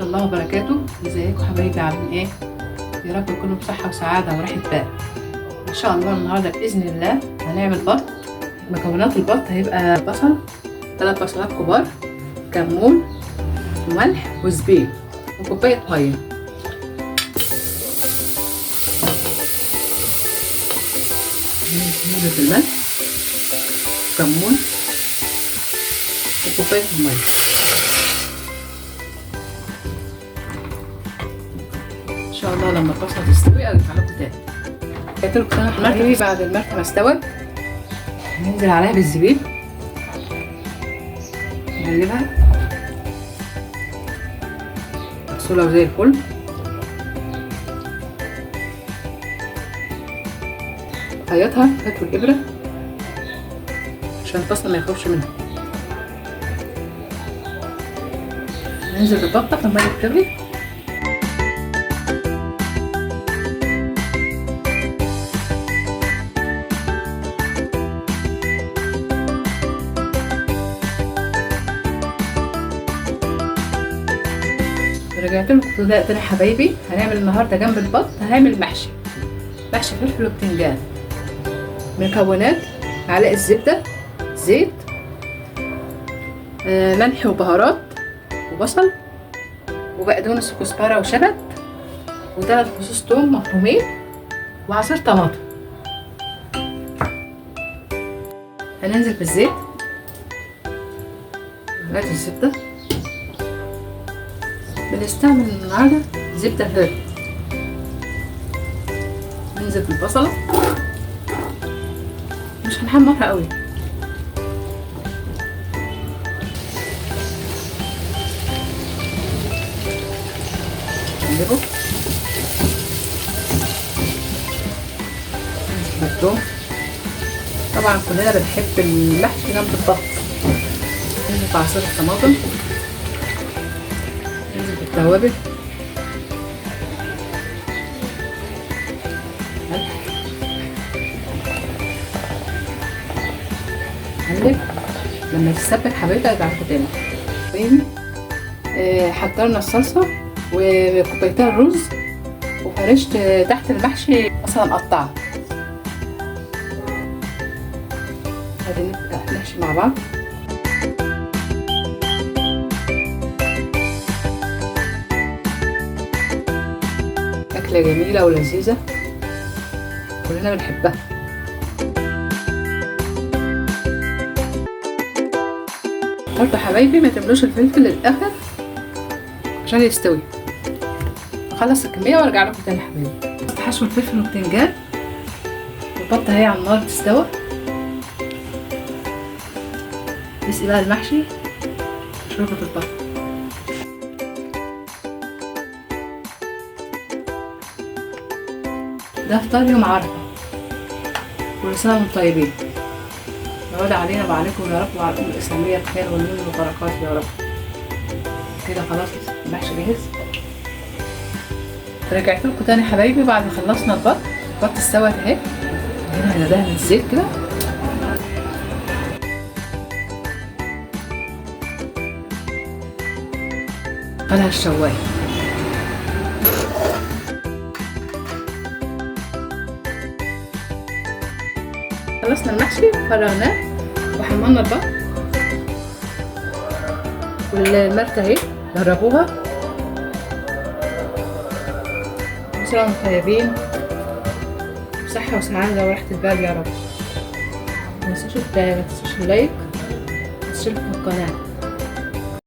الله وبركاته. ازيكم حبايبي، عاملين ايه؟ يا رب تكونوا بصحه وسعاده وراحه بال. ان شاء الله النهارده باذن الله هنعمل بط. مكونات البط هيبقى بصل، 3 بصلات كبار، كمون وملح وزبيب وكوبايه ميه. ننزل الملح، كمون وكوبايه الميه. ان شاء الله لما البصله تستوي ارجع لكم تاني. جبت لكم المرتة بعد المرتة ما استوت ننزل عليها بالزبيب، نقلبها مغسوله وزي الفل. خيطها هاتوا الابره عشان البصل ما يخرجش منها. ننزل بالبطه في الميه بتغلي. رجعت لكم تاني يا حبايبي. هنعمل النهارده جنب البط هنعمل محشي فلفل وبتنجان. مكونات: معلقه زبده، زيت، ملح وبهارات وبصل وبقدونس وكزبره وشبت و3 فصوص ثوم مفرومين وعصير طماطم. هننزل بالزيت، معلقه الزبده. بنستعمل النهارده زبده هرد. ننزل بالبصله، مش هنحمرها قوي. نقلبه. ننزل بالثوم، طبعا كلنا بنحب المحشي جنب البط. ننزل بعصير الطماطم، ننزل بالتوابل، نقلب لما تتسبك حبايبي. ارجع لكم تاني. حضرنا الصلصه وكوبايتين الرز وفرشت تحت المحشي بصله مقطعه. نبدا نحشي مع بعض. أكلة جميلة ولذيذة كلنا بنحبها. برضه حبايبي ما تملوش الفلفل للآخر عشان يستوي. اخلص الكمية وارجع لكم تاني حبايبي. حشو الفلفل والبتنجان والبطة اهي على النار تستوى. نسقي بقى المحشي شوربة البط. ده فطار يوم عرفة. كل سنة وانتم طيبين. يعود علينا وعليكم يا رب وعلى الأمة الإسلامية بخير والنور وبركات يا رب. كده خلاص المحشي جاهز. رجعت لكم تاني حبايبي بعد ما خلصنا البط استوت اهي. هنا هندهن الزيت كده. على الشوايه. خلصنا المحشي فرغناه وحمرنا البط والمرتة اهي. جربوها. كل سنة وانتم طيبين بصحة وسعادة وراحة البال يا رب. متنسوش اللايك وتشتركوا في القناة.